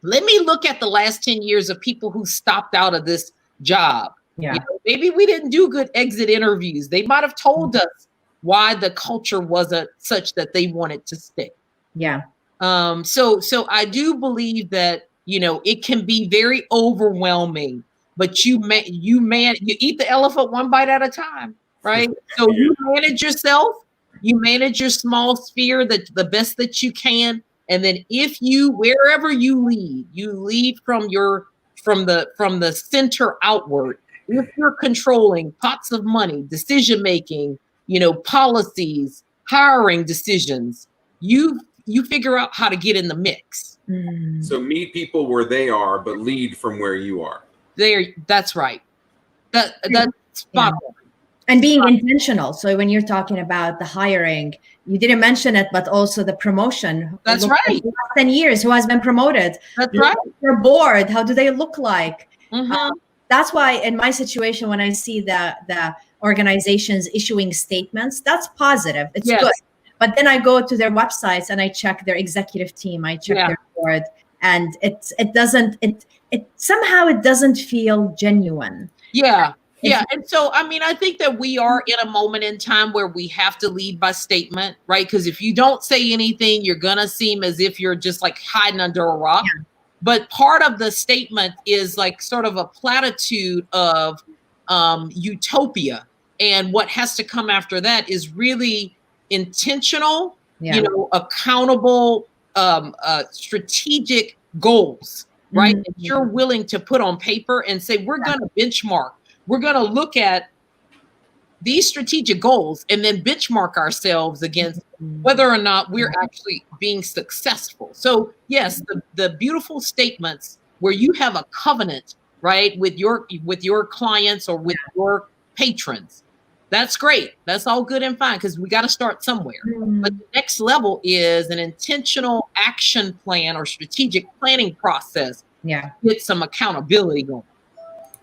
Let me look at the last 10 years of people who stopped out of this job. Yeah. Maybe we didn't do good exit interviews. They might have told us why the culture wasn't such that they wanted to stay. Yeah. So I do believe that, it can be very overwhelming, but you eat the elephant one bite at a time, right? So you manage yourself, you manage your small sphere the best that you can. And then wherever you lead from the center outward, if you're controlling pots of money, decision making, policies, hiring decisions, you figure out how to get in the mix. So meet people where they are, but lead from where you are. That's right. That's spot on. And being intentional. So when you're talking about the hiring, you didn't mention it, but also the promotion. That's right. The last 10 years, who has been promoted? That's right. Your board, how do they look like? Mm-hmm. That's why in my situation, when I see the organizations issuing statements, that's positive. It's good. But then I go to their websites and I check their executive team. I check their board, and it somehow it doesn't feel genuine. Yeah. Yeah. And so, I think that we are in a moment in time where we have to lead by statement, right? Because if you don't say anything, you're going to seem as if you're just like hiding under a rock. Yeah. But part of the statement is like sort of a platitude of utopia. And what has to come after that is really intentional, accountable, strategic goals, right? That you're willing to put on paper and say, we're going to benchmark. We're going to look at these strategic goals and then benchmark ourselves against whether or not we're actually being successful. So yes, the beautiful statements where you have a covenant, right, with your clients or with your patrons, that's great. That's all good and fine, because we got to start somewhere. But the next level is an intentional action plan or strategic planning process. Yeah. With some accountability going.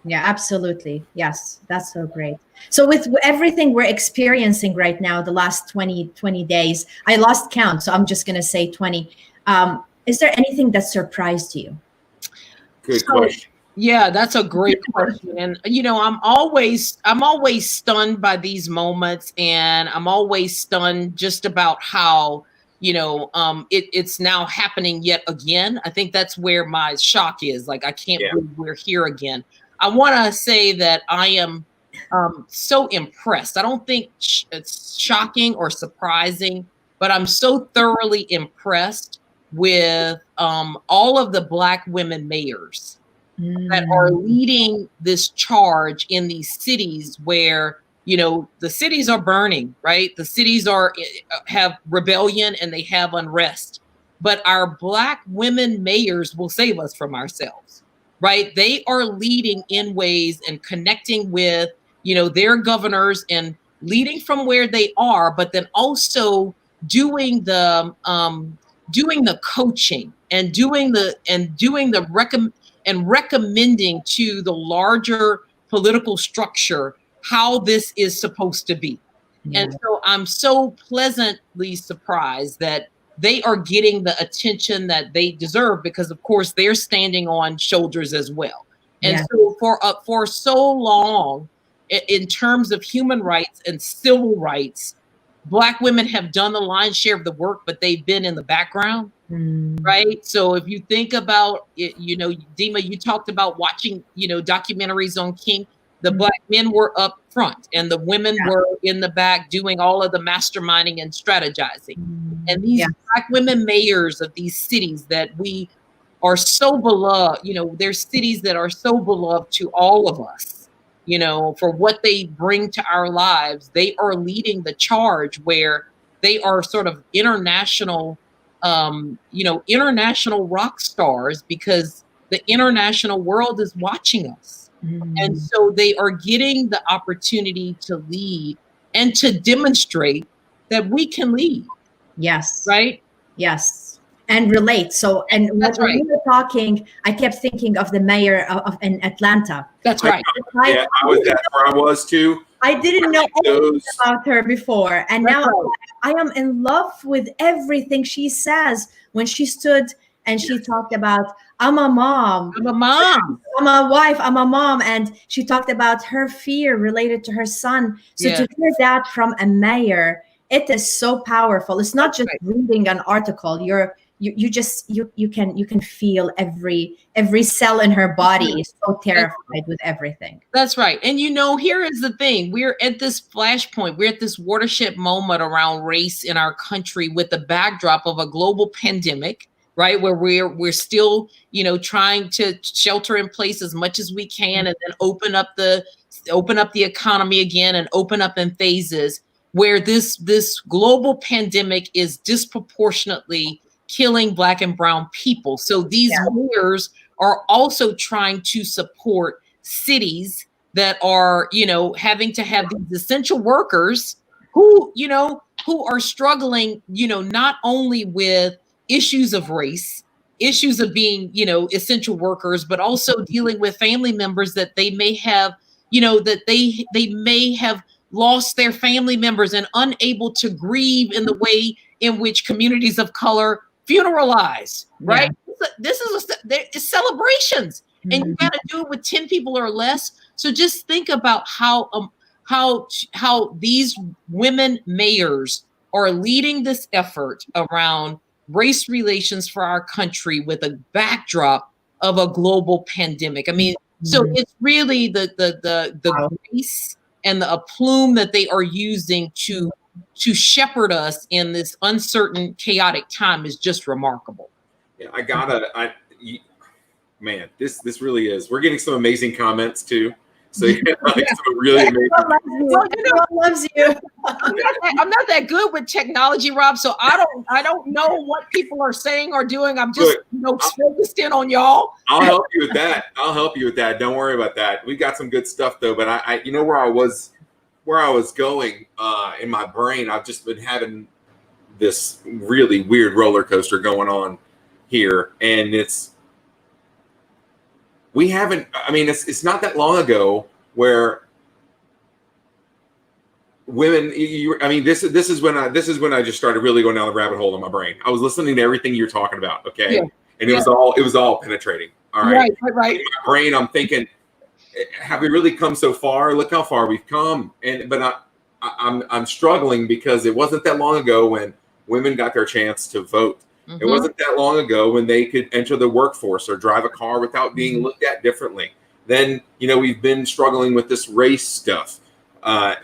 Yeah, absolutely. Yes, that's so great. So with everything we're experiencing right now, the last 20 days, I lost count, so I'm just going to say 20. Is there anything that surprised you? Good question. Yeah, that's a great question. And, I'm always stunned by these moments, and I'm always stunned just about how, it's now happening yet again. I think that's where my shock is. Like, I can't believe we're here again. I want to say that I am so impressed. I don't think it's shocking or surprising, but I'm so thoroughly impressed with all of the Black women mayors that are leading this charge in these cities where, the cities are burning, right? The cities have rebellion and they have unrest, but our Black women mayors will save us from ourselves. Right? They are leading in ways and connecting with, their governors and leading from where they are, but then also doing the coaching and recommending to the larger political structure how this is supposed to be. Yeah. And so I'm so pleasantly surprised that they are getting the attention that they deserve, because of course they're standing on shoulders as well. And so for so long, in terms of human rights and civil rights, Black women have done the lion's share of the work, but they've been in the background, right? So if you think about it, Dima, you talked about watching, documentaries on King. The Black men were up front and the women were in the back doing all of the masterminding and strategizing. And these Black women mayors of these cities that we are so beloved, they're cities that are so beloved to all of us, for what they bring to our lives. They are leading the charge where they are sort of international rock stars, because the international world is watching us. And so they are getting the opportunity to lead and to demonstrate that we can lead. Yes. Right? Yes. And relate. So, and when we were talking, I kept thinking of the mayor in Atlanta. That's right. That's where I was too. I didn't know anything about her before. And now I am in love with everything she says. When she stood and she talked about, I'm a mom. I'm a mom. I'm a wife. I'm a mom. And she talked about her fear related to her son. So to hear that from a mayor, it is so powerful. It's not just reading an article. You can feel every cell in her body is so terrified with everything. That's right. And here is the thing. We're at this flashpoint. We're at this watershed moment around race in our country with the backdrop of a global pandemic right? Where we're still, trying to shelter in place as much as we can, and then open up the economy again and open up in phases, where this global pandemic is disproportionately killing Black and brown people. So these mayors are also trying to support cities that are, having to have these essential workers who are struggling, not only with issues of race, issues of being, essential workers, but also dealing with family members that they may have, that they may have lost their family members and unable to grieve in the way in which communities of color funeralize, right? This is it's celebrations, and you got to do it with 10 people or less. So just think about how these women mayors are leading this effort around race relations for our country with a backdrop of a global pandemic. I mean, so it's really the grace and the aplomb that they are using to shepherd us in this uncertain, chaotic time is just remarkable. Yeah, man, this really is. We're getting some amazing comments too. So some really amazing. Loves you. I'm not that good with technology, Rob. So I don't know what people are saying or doing. I'm just focused in on y'all. I'll help you with that. Don't worry about that. We got some good stuff though. But I where I was going in my brain. I've just been having this really weird roller coaster going on here, and it's not that long ago where women, this is when I just started really going down the rabbit hole in my brain. I was listening to everything you're talking about, okay? Yeah. And it was all penetrating. All right. Right. In my brain, I'm thinking, have we really come so far? Look how far we've come. But I'm struggling because it wasn't that long ago when women got their chance to vote. Mm-hmm. It wasn't that long ago when they could enter the workforce or drive a car without being looked at differently. Then, we've been struggling with this race stuff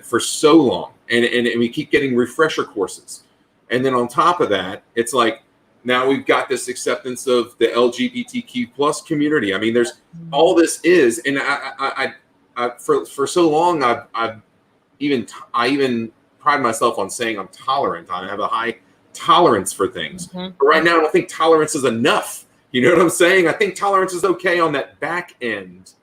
for so long. And we keep getting refresher courses. And then on top of that, it's like, now we've got this acceptance of the LGBTQ plus community. I mean, there's all this is, and I for so long, I even pride myself on saying I'm tolerant. I have a high tolerance for things. Mm-hmm. But right now, I don't think tolerance is enough. You know what I'm saying? I think tolerance is okay on that back end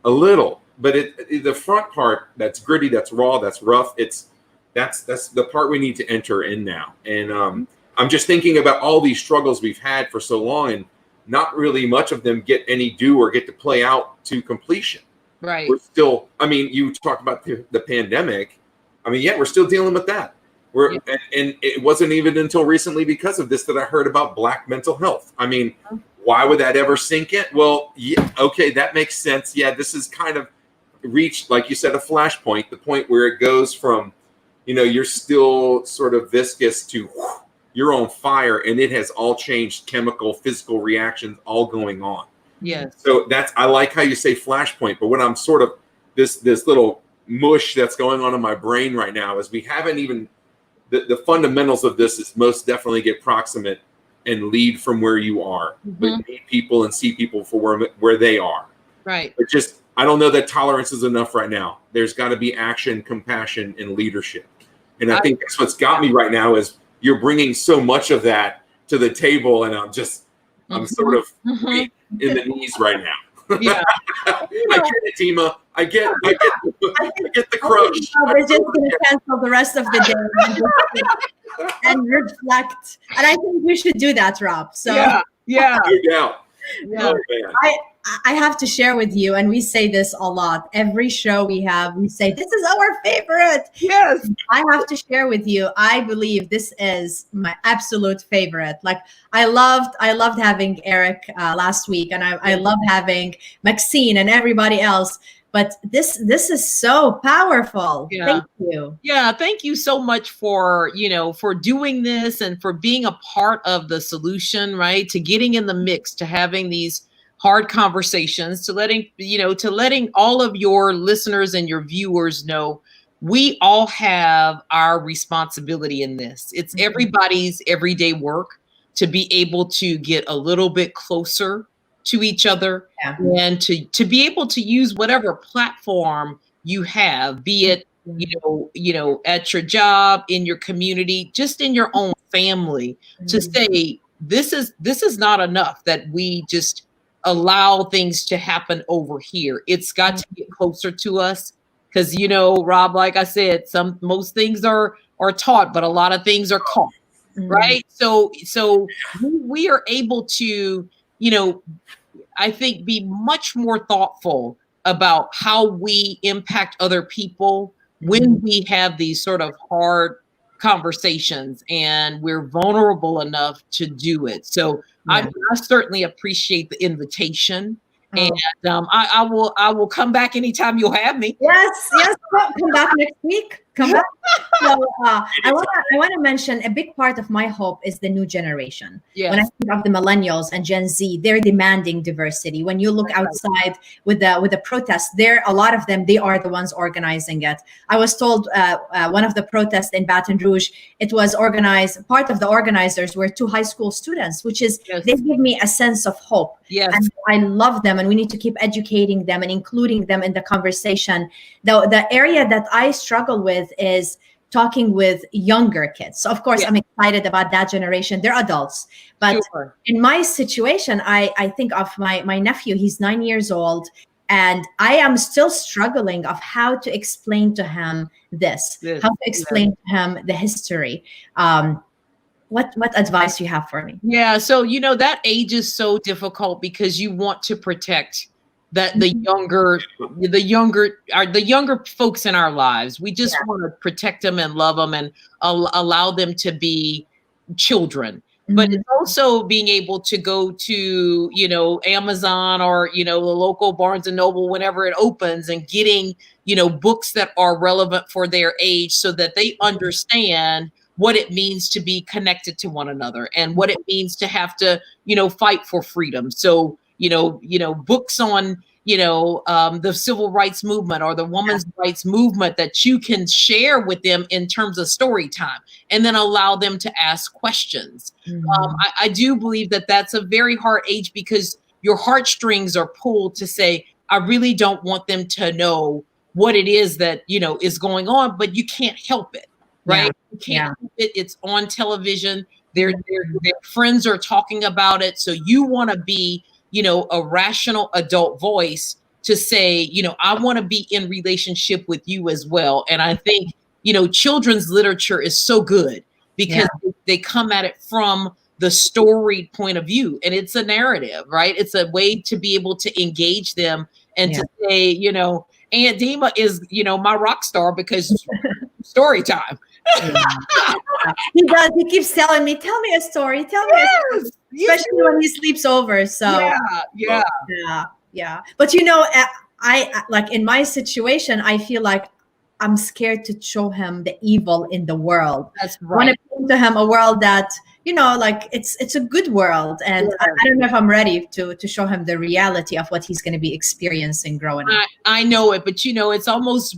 a little, but the front part, that's gritty, that's raw, that's rough. That's the part we need to enter in now. And I'm just thinking about all these struggles we've had for so long, and not really much of them get any due or get to play out to completion. Right. We're still, you talked about the pandemic. We're still dealing with that. And it wasn't even until recently because of this that I heard about Black mental health. Why would that ever sink in? Well, okay, that makes sense. Yeah, this is kind of reached, like you said, a flashpoint, the point where it goes from, you're still sort of viscous to you're on fire, and it has all changed, chemical, physical reactions all going on. Yes. So I like how you say flashpoint, but what I'm sort of, this little mush that's going on in my brain right now is we haven't even, the fundamentals of this is most definitely get proximate and lead from where you are, but meet people and see people for where they are. Right. But I don't know that tolerance is enough right now. There's got to be action, compassion, and leadership. And I think that's what's got me right now is you're bringing so much of that to the table, and I'm sort of in the knees right now. Yeah. I get it, Dima. I get the crush. We're just going to cancel the rest of the day and reflect. And I think we should do that, Rob. So yeah. No doubt. Yeah. Oh, man. I have to share with you, and we say this a lot. Every show we have, we say, this is our favorite. Yes. I have to share with you, I believe this is my absolute favorite. Like, I loved having Eric last week, and I love having Maxine and everybody else. But this is so powerful. Yeah. Thank you. Yeah, thank you so much for doing this and for being a part of the solution, right? To getting in the mix, to having these hard conversations, to letting all of your listeners and your viewers know we all have our responsibility in this. It's everybody's everyday work. to be able to get a little bit closer to each other, and to be able to use whatever platform you have, be it at your job, in your community, just in your own family, to say this is not enough that we just allow things to happen over here. It's got to get closer to us, because Rob, like I said, most things are taught, but a lot of things are caught. Right. So we are able to, I think, be much more thoughtful about how we impact other people when we have these sort of hard conversations and we're vulnerable enough to do it. So I certainly appreciate the invitation. And I will come back anytime you'll have me. Yes, come back next week. Come back. So I want to mention a big part of my hope is the new generation. When I think of the millennials and Gen Z, they're demanding diversity. When you look outside with the protests, a lot of them, they are the ones organizing it. I was told one of the protests in Baton Rouge, it was organized. Part of the organizers were 2 high school students, which is they give me a sense of hope. Yes, and I love them, and we need to keep educating them and including them in the conversation. The area that I struggle with is talking with younger kids. So of course, I'm excited about that generation. They're adults. But in my situation, I think of my nephew. He's 9 years old. And I am still struggling of how to explain to him how to explain to him the history. What advice do you have for me? Yeah, so that age is so difficult because you want to protect the younger folks in our lives. We just want to protect them and love them and allow them to be children. But it's also being able to go to, Amazon or, the local Barnes and Noble whenever it opens, and getting, books that are relevant for their age so that they understand what it means to be connected to one another and what it means to have to, fight for freedom. So, books on, the civil rights movement or the women's rights movement that you can share with them in terms of story time, and then allow them to ask questions. I do believe that that's a very hard age, because your heartstrings are pulled to say, I really don't want them to know what it is that, is going on, but you can't help it. Right. You can't help it. It's on television. Their friends are talking about it. So you want to be, a rational adult voice to say, I want to be in relationship with you as well. And I think, children's literature is so good because they come at it from the storied point of view, and it's a narrative, right? It's a way to be able to engage them and to say, Aunt Dima is, my rock star because story time. He does. He keeps telling me, tell me a story. Tell me a story. Especially when he sleeps over. So yeah. But I like, in my situation, I feel like I'm scared to show him the evil in the world. That's right. I want to bring to him a world that, like it's a good world. And I don't know if I'm ready to show him the reality of what he's going to be experiencing growing up. I know it, but it's almost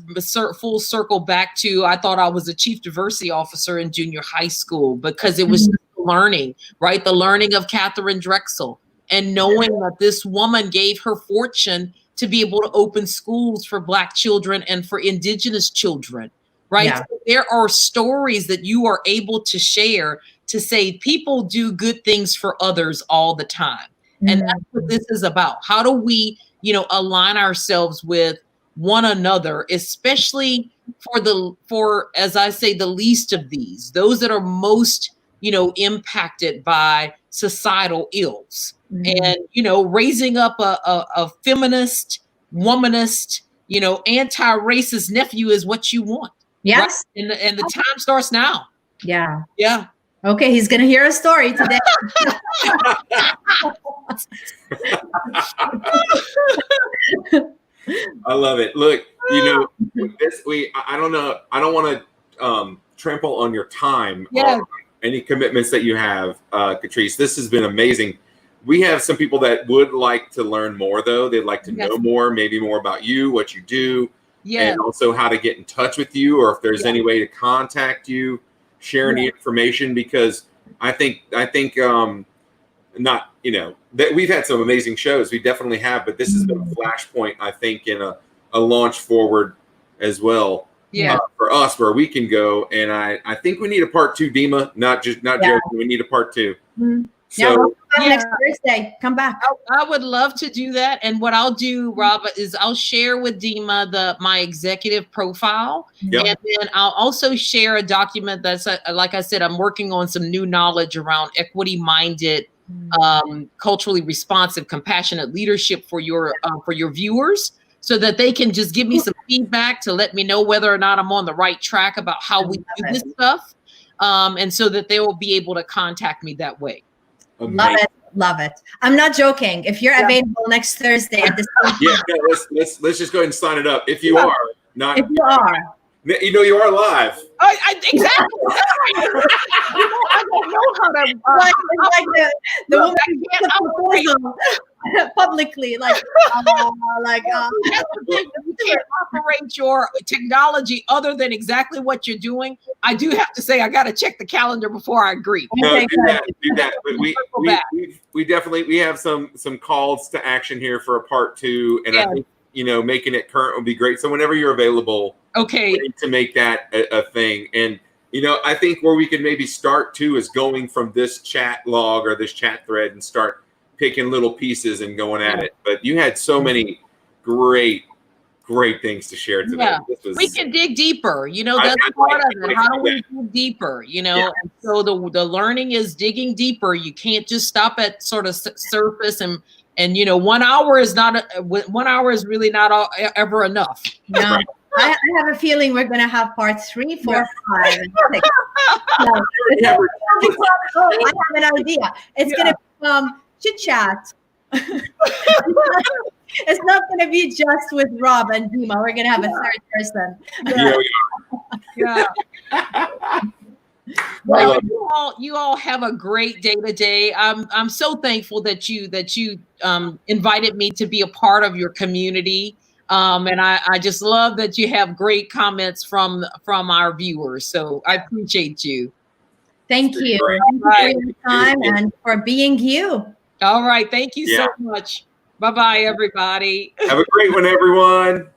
full circle back to, I thought I was a chief diversity officer in junior high school because it was learning, right? The learning of Catherine Drexel, and knowing that this woman gave her fortune to be able to open schools for Black children and for Indigenous children, right? Yeah. So there are stories that you are able to share to say people do good things for others all the time. And that's what this is about. How do we, align ourselves with one another, especially for, as I say, the least of these, those that are most, impacted by societal ills. And, raising up a feminist, womanist, anti-racist nephew is what you want. Yes. Right? And the time starts now. Yeah. Yeah. Okay, he's going to hear a story today. I love it. Look, I don't know. I don't want to trample on your time or any commitments that you have, Katrice. This has been amazing. We have some people that would like to learn more, though. They'd like to know more, maybe more about you, what you do, and also how to get in touch with you, or if there's any way to contact you, share any information, because I think not, you know, that we've had some amazing shows. We definitely have, but this has been a flashpoint, I think, in a launch forward as well. Yeah. For us, where we can go. And I think we need a part 2, Dima, not joking. We need a part 2. Mm-hmm. So next Thursday, come back. I would love to do that. And what I'll do, Rob, is I'll share with Dima my executive profile. Yep. And then I'll also share a document that's, like I said, I'm working on some new knowledge around equity-minded, culturally responsive, compassionate leadership for your viewers, so that they can just give me some feedback to let me know whether or not I'm on the right track about how we do this stuff. And so that they will be able to contact me that way. Love it. Love it. I'm not joking. If you're available next Thursday at this time, let's just go ahead and sign it up. If you are not, if you are, you know, you are live. Exactly. I don't know how to like the woman can't proposal publicly, like you can't operate your technology other than exactly what you're doing. I do have to say I got to check the calendar before I agree. No, do that. But we definitely have some calls to action here for a part 2, and I think, you know, making it current would be great. So whenever you're available, okay, to make that a thing. And you know, I think where we can maybe start too is going from this chat log or this chat thread and start picking little pieces and going at it. But you had so many great things to share today. Yeah. We can dig deeper, you know, that's part of it. How do we dig deeper, you know? And so the learning is digging deeper. You can't just stop at sort of surface and you know, 1 hour is not 1 hour is really not ever enough. No. I have a feeling we're going to have part 3, 4, 5, and 6. I have an idea. It's going to chit chat. It's not going to be just with Rob and Dima. We're going to have a third person. Well, you all have a great day today. I'm so thankful that you invited me to be a part of your community. And I just love that you have great comments from our viewers. So I appreciate you. Thank you. Thank you for your time and for being you. All right. Thank you so much. Bye-bye, everybody. Have a great one, everyone.